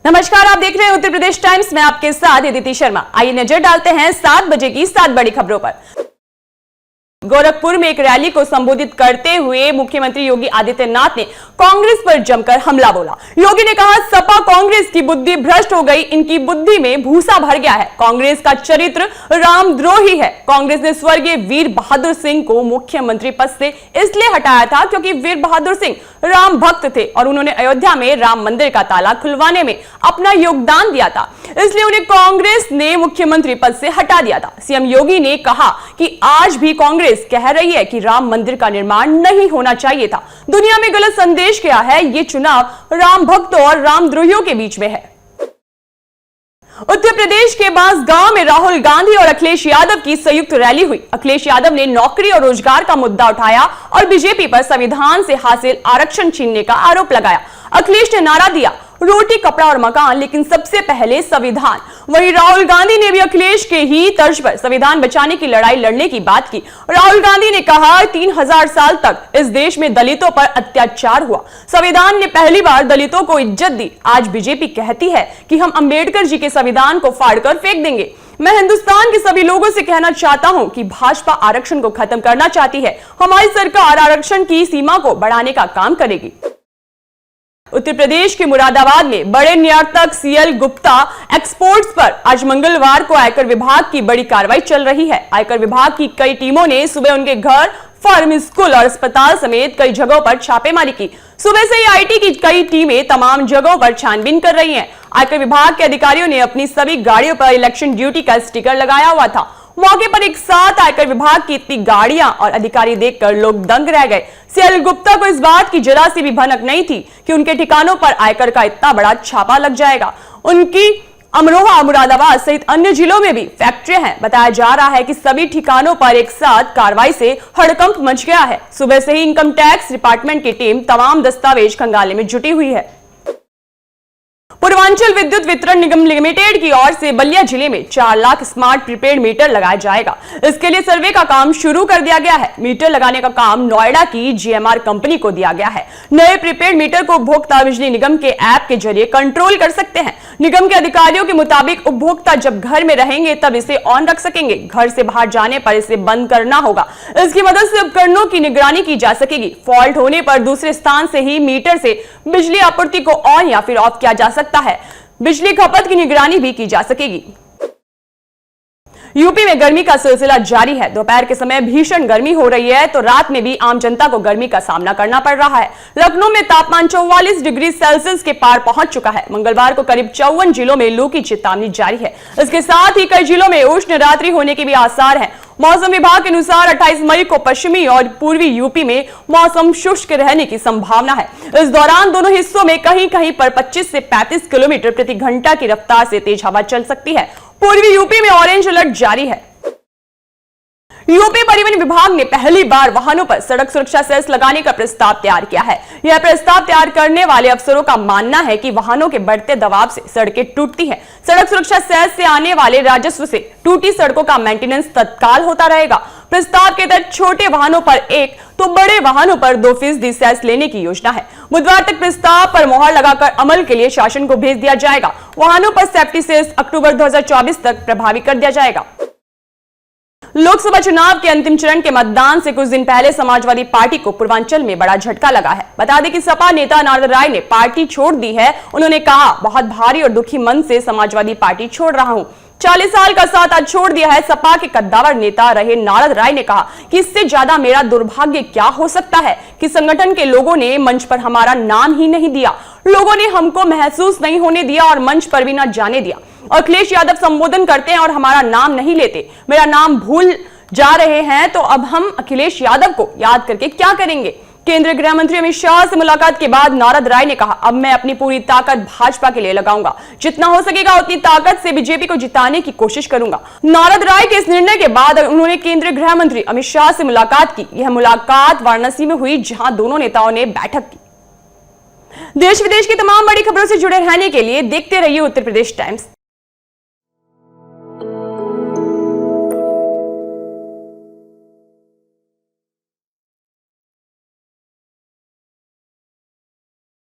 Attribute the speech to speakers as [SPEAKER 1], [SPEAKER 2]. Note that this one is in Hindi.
[SPEAKER 1] नमस्कार, आप देख रहे हैं उत्तर प्रदेश टाइम्स में आपके साथ अदिति शर्मा। आइए नजर डालते हैं 7 बजे की 7 बड़ी खबरों पर। गोरखपुर में एक रैली को संबोधित करते हुए मुख्यमंत्री योगी आदित्यनाथ ने कांग्रेस पर जमकर हमला बोला। योगी ने कहा, सपा कांग्रेस की बुद्धि भ्रष्ट हो गई, इनकी बुद्धि में भूसा भर गया है। कांग्रेस का चरित्र रामद्रोही है। कांग्रेस ने स्वर्गीय वीर बहादुर सिंह को मुख्यमंत्री पद से इसलिए हटाया था क्योंकि वीर बहादुर सिंह राम भक्त थे और उन्होंने अयोध्या में राम मंदिर का ताला खुलवाने में अपना योगदान दिया था, इसलिए उन्हें कांग्रेस ने मुख्यमंत्री पद से हटा दिया था। सीएम योगी ने कहा कि आज भी कांग्रेस कह रही है कि राम मंदिर का निर्माण नहीं होना चाहिए था। दुनिया में गलत संदेश क्या है? ये चुनाव राम भक्तों और रामद्रोहियों के बीच में है। उत्तर प्रदेश के बांसगांव में राहुल गांधी और अखिलेश यादव की संयुक्त रैली हुई। अखिलेश यादव ने नौकरी और रोजगार का मुद्दा उठाया और बीजेपी पर संविधान से हासिल आरक्षण छीनने का आरोप लगाया। अखिलेश ने नारा दिया, रोटी कपड़ा और मकान, लेकिन सबसे पहले संविधान। वहीं राहुल गांधी ने भी अखिलेश के ही तर्ज पर संविधान बचाने की लड़ाई लड़ने की बात की। राहुल गांधी ने कहा, 3000 साल तक इस देश में दलितों पर अत्याचार हुआ, संविधान ने पहली बार दलितों को इज्जत दी। आज बीजेपी कहती है कि हम अंबेडकर जी के संविधान को फाड़कर फेंक देंगे। मैं हिंदुस्तान के सभी लोगों से कहना चाहता हूं कि भाजपा आरक्षण को खत्म करना चाहती है। हमारी सरकार आरक्षण की सीमा को बढ़ाने का काम करेगी। उत्तर प्रदेश के मुरादाबाद में बड़े नियामक सीएल गुप्ता एक्सपोर्ट्स पर आज मंगलवार को आयकर विभाग की बड़ी कार्रवाई चल रही है। आयकर विभाग की कई टीमों ने सुबह उनके घर, फर्म, स्कूल और अस्पताल समेत कई जगहों पर छापेमारी की। सुबह से ही आईटी की कई टीमें तमाम जगहों पर छानबीन कर रही हैं। आयकर विभाग के अधिकारियों ने अपनी सभी गाड़ियों पर इलेक्शन ड्यूटी का स्टिकर लगाया हुआ था। मौके पर एक साथ आयकर विभाग की इतनी गाड़ियां और अधिकारी देखकर लोग दंग रह गए। सीएल गुप्ता को इस बात की जरा सी भी भनक नहीं थी कि उनके ठिकानों पर आयकर का इतना बड़ा छापा लग जाएगा। उनकी अमरोहा, मुरादाबाद सहित अन्य जिलों में भी फैक्ट्रियां हैं। बताया जा रहा है कि सभी ठिकानों पर एक साथ कार्रवाई से हड़कंप मच गया है। सुबह से ही इनकम टैक्स डिपार्टमेंट की टीम तमाम दस्तावेज खंगालने में जुटी हुई है। पूर्वांचल विद्युत वितरण निगम लिमिटेड की ओर से बलिया जिले में 4 लाख स्मार्ट प्रीपेड मीटर लगाया जाएगा। इसके लिए सर्वे का काम शुरू कर दिया गया है। मीटर लगाने का काम नोएडा की जीएमआर कंपनी को दिया गया है। नए प्रीपेड मीटर को उपभोक्ता बिजली निगम के ऐप के जरिए कंट्रोल कर सकते हैं। निगम के अधिकारियों के मुताबिक उपभोक्ता जब घर में रहेंगे तब इसे ऑन रख सकेंगे। घर से बाहर जाने पर इसे बंद करना होगा। इसकी मदद से उपकरणों की निगरानी की जा सकेगी। फॉल्ट होने पर दूसरे स्थान से ही मीटर से बिजली आपूर्ति को ऑन या फिर ऑफ किया जा सकता है। बिजली खपत की निगरानी भी की जा सकेगी। यूपी में गर्मी का सिलसिला जारी है। दोपहर के समय भीषण गर्मी हो रही है तो रात में भी आम जनता को गर्मी का सामना करना पड़ रहा है। लखनऊ में तापमान 44 डिग्री सेल्सियस के पार पहुंच चुका है। मंगलवार को करीब 54 जिलों में लू की चेतावनी जारी है। इसके साथ ही कई जिलों में उष्ण रात्रि होने के भी आसार हैं। मौसम विभाग के अनुसार 28 मई को पश्चिमी और पूर्वी यूपी में मौसम शुष्क रहने की संभावना है। इस दौरान दोनों हिस्सों में कहीं कहीं पर 25 से 35 किलोमीटर प्रति घंटा की रफ्तार से तेज हवा चल सकती है। पूर्वी यूपी में ऑरेंज अलर्ट जारी है। यूपी परिवहन विभाग ने पहली बार वाहनों पर सड़क सुरक्षा सेस लगाने का प्रस्ताव तैयार किया है। यह प्रस्ताव तैयार करने वाले अफसरों का मानना है कि वाहनों के बढ़ते दबाव से सड़कें टूटती हैं। सड़क सुरक्षा सेस से आने वाले राजस्व से टूटी सड़कों का मेंटेनेंस तत्काल होता रहेगा। प्रस्ताव के तहत छोटे वाहनों पर 1 तो बड़े वाहनों पर 2% सेस लेने की योजना है। बुधवार तक प्रस्ताव पर मोहर लगाकर अमल के लिए शासन को भेज दिया जाएगा। वाहनों पर सेफ्टी सेस अक्टूबर 2024 तक प्रभावी कर दिया जाएगा। लोकसभा चुनाव के अंतिम चरण के मतदान से कुछ दिन पहले समाजवादी पार्टी को पूर्वांचल में बड़ा झटका लगा है। बता दें कि सपा नेता नारद राय ने पार्टी छोड़ दी है। उन्होंने कहा, बहुत भारी और दुखी मन से समाजवादी पार्टी छोड़ रहा हूं। 40 साल का साथ आज छोड़ दिया है। सपा के कद्दावर नेता रहे नारद राय ने कहा कि इससे ज्यादा मेरा दुर्भाग्य क्या हो सकता है कि संगठन के लोगों ने मंच पर हमारा नाम ही नहीं दिया। लोगों ने हमको महसूस नहीं होने दिया और मंच पर भी न जाने दिया। अखिलेश यादव संबोधन करते हैं और हमारा नाम नहीं लेते, मेरा नाम भूल जा रहे हैं, तो अब हम अखिलेश यादव को याद करके क्या करेंगे। केंद्रीय गृह मंत्री अमित शाह से मुलाकात के बाद नारद राय ने कहा, अब मैं अपनी पूरी ताकत भाजपा के लिए लगाऊंगा। जितना हो सकेगा उतनी ताकत से बीजेपी को जिताने की कोशिश करूंगा। नारद राय के इस निर्णय के बाद उन्होंने केंद्रीय गृह मंत्री अमित शाह से मुलाकात की। यह मुलाकात वाराणसी में हुई, जहां दोनों नेताओं ने बैठक की। देश विदेश की तमाम बड़ी खबरों से जुड़े रहने के लिए देखते रहिए उत्तर प्रदेश टाइम्स।